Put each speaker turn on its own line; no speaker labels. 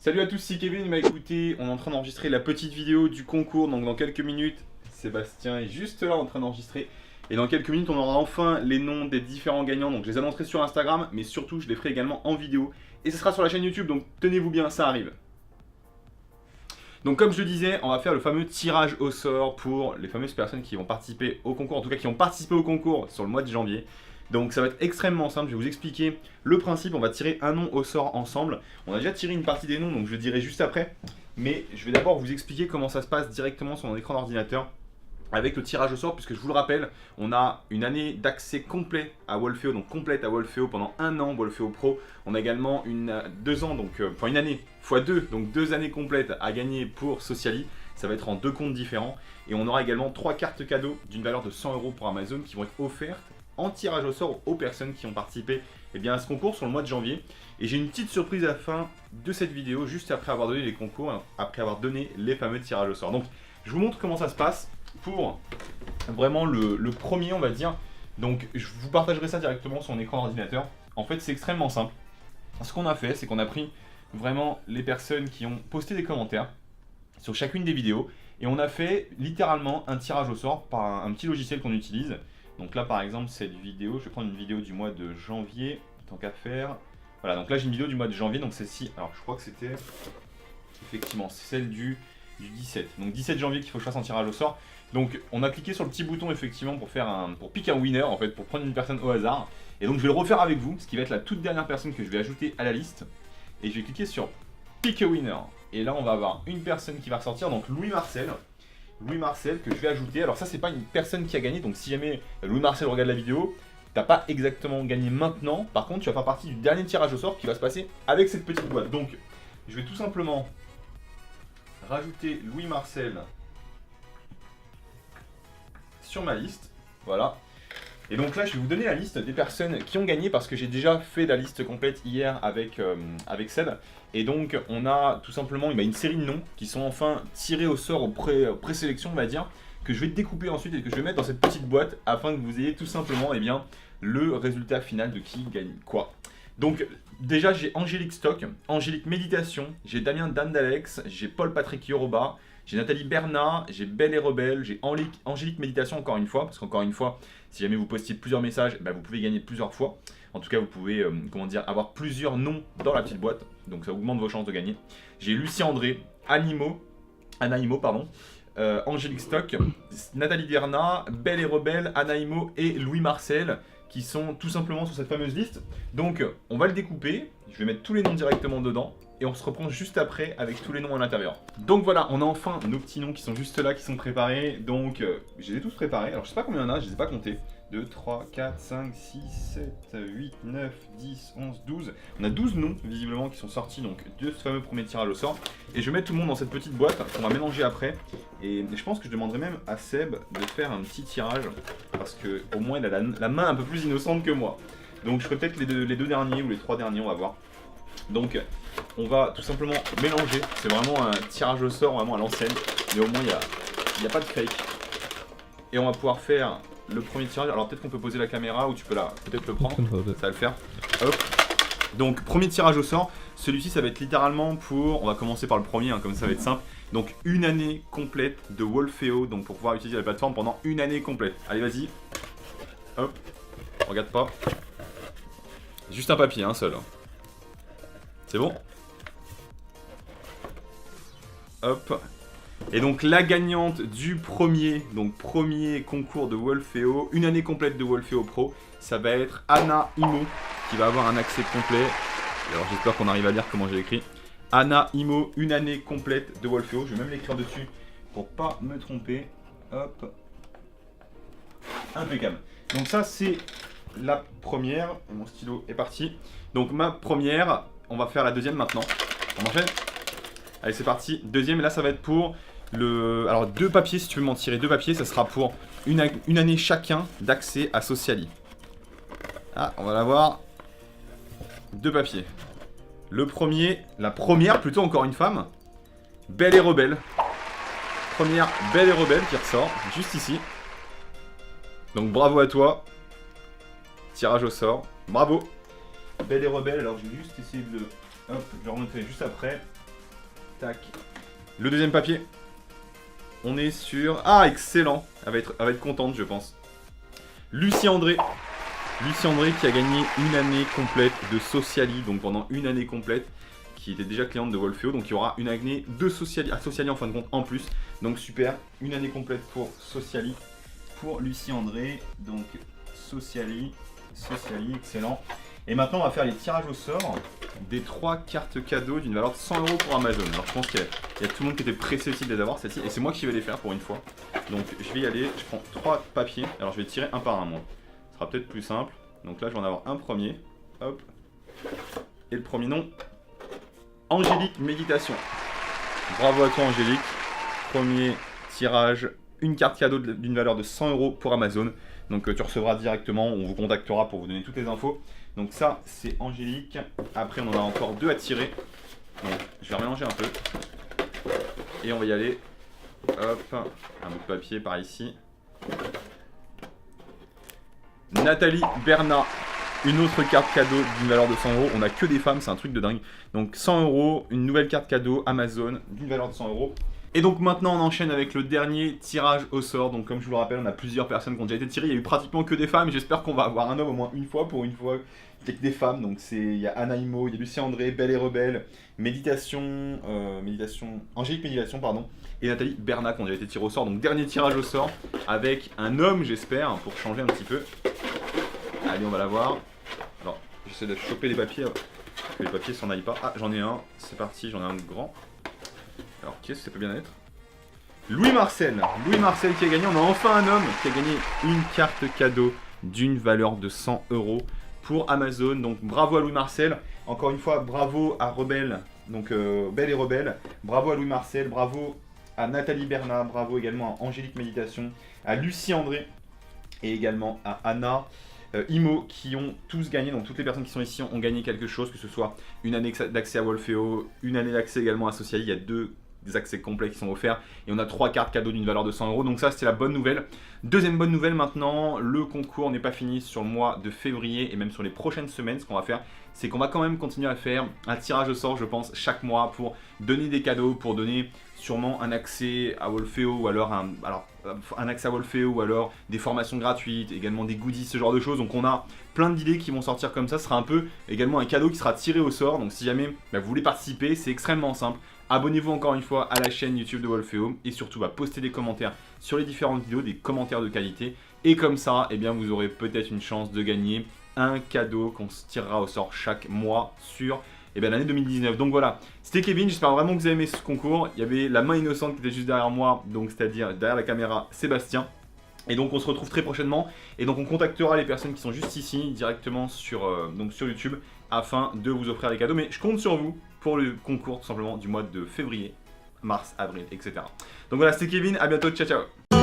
Salut à tous, c'est Kevin. Bah écoutez, on est en train d'enregistrer la petite vidéo du concours, donc dans quelques minutes, Sébastien est juste là en train d'enregistrer. Et dans quelques minutes, on aura enfin les noms des différents gagnants. Donc je les annoncerai sur Instagram, mais surtout je les ferai également en vidéo. Et ce sera sur la chaîne YouTube, donc tenez-vous bien, ça arrive. Donc comme je le disais, on va faire le fameux tirage au sort pour les fameuses personnes qui vont participer au concours, en tout cas qui ont participé au concours sur le mois de janvier. Donc ça va être extrêmement simple, je vais vous expliquer le principe, on va tirer un nom au sort ensemble. On a déjà tiré une partie des noms, donc je le dirai juste après. Mais je vais d'abord vous expliquer comment ça se passe directement sur mon écran d'ordinateur avec le tirage au sort, puisque je vous le rappelle, on a une année d'accès complet à Wolfeo, donc complète à Wolfeo pendant un an, Wolfeo Pro. On a également une année x2, donc 2 années complètes à gagner pour Sociali. Ça va être en 2 comptes différents. Et on aura également 3 cartes cadeaux d'une valeur de 100 € pour Amazon qui vont être offertes en tirage au sort aux personnes qui ont participé à ce concours sur le mois de janvier. Et j'ai une petite surprise à la fin de cette vidéo, juste après avoir donné les concours, après avoir donné les fameux tirages au sort. Donc je vous montre comment ça se passe pour vraiment le premier, on va dire. Donc je vous partagerai ça directement sur mon écran d'ordinateur. En fait c'est extrêmement simple. Ce qu'on a fait, c'est qu'on a pris vraiment les personnes qui ont posté des commentaires sur chacune des vidéos et on a fait littéralement un tirage au sort par un petit logiciel qu'on utilise. Donc là par exemple cette vidéo, je vais prendre une vidéo du mois de janvier, tant qu'à faire. Voilà, donc là j'ai une vidéo du mois de janvier, donc celle-ci, alors je crois que c'était, effectivement, c'est celle du 17. Donc 17 janvier qu'il faut que je fasse un tirage au sort. Donc on a cliqué sur le petit bouton effectivement pour pick un winner, en fait, pour prendre une personne au hasard. Et donc je vais le refaire avec vous, ce qui va être la toute dernière personne que je vais ajouter à la liste. Et je vais cliquer sur pick a winner. Et là on va avoir une personne qui va ressortir, donc Louis Marcel que je vais ajouter. Alors ça c'est pas une personne qui a gagné, donc si jamais Louis Marcel regarde la vidéo, t'as pas exactement gagné maintenant. Par contre tu vas faire partie du dernier tirage au sort qui va se passer avec cette petite boîte. Donc je vais tout simplement rajouter Louis Marcel sur ma liste, voilà. Et donc là je vais vous donner la liste des personnes qui ont gagné parce que j'ai déjà fait la liste complète hier avec Seb. Et donc on a tout simplement une série de noms qui sont enfin tirés au sort au présélection, on va dire, que je vais découper ensuite et que je vais mettre dans cette petite boîte afin que vous ayez tout simplement le résultat final de qui gagne quoi. Donc déjà j'ai Angélique Stock, Angélique Méditation, j'ai Damien Dandalex, j'ai Paul Patrick Yoroba, j'ai Nathalie Bernard, j'ai Belle et Rebelle, j'ai Angélique Méditation encore une fois, parce qu'encore une fois, si jamais vous postiez plusieurs messages, vous pouvez gagner plusieurs fois. En tout cas, vous pouvez avoir plusieurs noms dans la petite boîte, donc ça augmente vos chances de gagner. J'ai Lucie André, Anaïmo, Angélique Stock, Nathalie Bernard, Belle et Rebelle, Anaïmo et Louis Marcel, qui sont tout simplement sur cette fameuse liste. Donc on va le découper, je vais mettre tous les noms directement dedans et on se reprend juste après avec tous les noms à l'intérieur. Donc voilà, on a enfin nos petits noms qui sont juste là, qui sont préparés. Donc je les ai tous préparés, alors je sais pas combien il y en a, je les ai pas comptés. 2, 3, 4, 5, 6, 7, 8, 9, 10, 11, 12. On a 12 noms visiblement qui sont sortis donc de ce fameux premier tirage au sort. Et je vais mettre tout le monde dans cette petite boîte qu'on va mélanger après. Et je pense que je demanderai même à Seb de faire un petit tirage parce que au moins il a la main un peu plus innocente que moi. Donc je ferai peut-être les deux derniers ou les 3 derniers, on va voir. Donc on va tout simplement mélanger. C'est vraiment un tirage au sort vraiment à l'ancienne. Mais au moins il n'y a pas de fake. Et on va pouvoir faire le premier tirage. Alors peut-être qu'on peut poser la caméra ou tu peux peut-être le prendre. Ça va le faire. Hop. Donc premier tirage au sort. Celui-ci ça va être littéralement pour... On va commencer par le premier, comme ça va être simple. Donc une année complète de Wolfeo. Donc pour pouvoir utiliser la plateforme pendant une année complète. Allez vas-y. Hop. Regarde pas. Juste un papier, un seul. C'est bon? Hop. Et donc la gagnante du premier concours de Wolfeo, une année complète de Wolfeo Pro, ça va être Anna Imo, qui va avoir un accès complet. Alors j'espère qu'on arrive à lire comment j'ai écrit. Anna Imo, une année complète de Wolfeo. Je vais même l'écrire dessus pour pas me tromper. Hop. Impeccable. Donc ça c'est la première. Mon stylo est parti. Donc ma première, on va faire la deuxième maintenant. On enchaîne. Allez c'est parti. Deuxième, et là ça va être pour alors 2 papiers, si tu veux m'en tirer 2 papiers, ça sera pour une année chacun d'accès à Sociali. Ah, on va l'avoir. 2 papiers. Le premier, la première plutôt, encore une femme. Belle et Rebelle. Première Belle et Rebelle qui ressort, juste ici. Donc bravo à toi. Tirage au sort. Bravo. Belle et Rebelle, alors je vais juste essayer de le... Hop, je le remettrai juste après. Tac. Le deuxième papier. On est sur... Ah, excellent. Elle va être contente, je pense. Lucie André. Lucie André qui a gagné une année complète de Sociali, donc pendant une année complète, qui était déjà cliente de Wolfeo, donc il y aura une année de Sociali, Sociali en fin de compte en plus, donc super, une année complète pour Sociali, pour Lucie André, donc Sociali, excellent. Et maintenant on va faire les tirages au sort des 3 cartes cadeaux d'une valeur de 100 € pour Amazon. Alors je pense qu'il y a tout le monde qui était pressé aussi de les avoir, celle-ci, et c'est moi qui vais les faire pour une fois. Donc je vais y aller, je prends 3 papiers, alors je vais tirer un par un moi. Ce sera peut-être plus simple. Donc là je vais en avoir un premier, hop, et le premier nom, Angélique Méditation. Bravo à toi Angélique, premier tirage, une carte cadeau d'une valeur de 100 € pour Amazon. Donc tu recevras directement, on vous contactera pour vous donner toutes les infos. Donc ça c'est Angélique, après on en a encore 2 à tirer. Donc je vais remélanger un peu, et on va y aller, hop, un bout de papier par ici. Nathalie Bernat, une autre carte cadeau d'une valeur de 100 €. On a que des femmes, c'est un truc de dingue. Donc 100 €, une nouvelle carte cadeau Amazon d'une valeur de 100 €. Et donc maintenant on enchaîne avec le dernier tirage au sort. Donc comme je vous le rappelle, on a plusieurs personnes qui ont déjà été tirées. Il y a eu pratiquement que des femmes. J'espère qu'on va avoir un homme au moins une fois. Pour une fois, il y a que des femmes. Donc il y a Anna Imo, il y a Lucie André, Belle et Rebelle, Angélique Méditation, pardon, et Nathalie Bernat qui ont déjà été tirées au sort. Donc dernier tirage au sort avec un homme, j'espère, pour changer un petit peu. Allez, on va la voir. Alors, j'essaie de choper les papiers, que les papiers s'en aillent pas. Ah, j'en ai un, c'est parti, j'en ai un grand. Alors, qui est-ce que ça peut bien être? Louis Marcel qui a gagné, on a enfin un homme qui a gagné une carte cadeau d'une valeur de 100 € pour Amazon. Donc bravo à Louis Marcel, encore une fois bravo à Rebelle, donc Belle et Rebelle, bravo à Louis Marcel, bravo à Nathalie Bernat, bravo également à Angélique Méditation, à Lucie André et également à Anna Imo qui ont tous gagné. Donc toutes les personnes qui sont ici ont gagné quelque chose, que ce soit une année d'accès à Wolfeo, une année d'accès également à Sociali. Il y a des accès complets qui sont offerts et on a 3 cartes cadeaux d'une valeur de 100 €. Donc ça c'était la bonne nouvelle. Deuxième bonne nouvelle maintenant, le concours n'est pas fini sur le mois de février et même sur les prochaines semaines. Ce qu'on va faire, c'est qu'on va quand même continuer à faire un tirage au sort, je pense, chaque mois pour donner des cadeaux, pour donner sûrement un accès à Wolfeo ou alors un accès à Wolfeo ou alors des formations gratuites, également des goodies, ce genre de choses. Donc on a plein d'idées qui vont sortir comme ça. Ce sera un peu également un cadeau qui sera tiré au sort. Donc si jamais vous voulez participer, c'est extrêmement simple. Abonnez-vous encore une fois à la chaîne YouTube de Wolfeo et surtout postez des commentaires sur les différentes vidéos, des commentaires de qualité. Et comme ça, eh bien, vous aurez peut-être une chance de gagner un cadeau qu'on se tirera au sort chaque mois sur l'année 2019. Donc voilà, c'était Kevin, j'espère vraiment que vous avez aimé ce concours. Il y avait la main innocente qui était juste derrière moi, donc c'est-à-dire derrière la caméra Sébastien. Et donc on se retrouve très prochainement. Et donc on contactera les personnes qui sont juste ici directement sur YouTube afin de vous offrir les cadeaux. Mais je compte sur vous pour le concours tout simplement du mois de février, mars, avril, etc. Donc voilà, c'était Kevin, à bientôt, ciao ciao.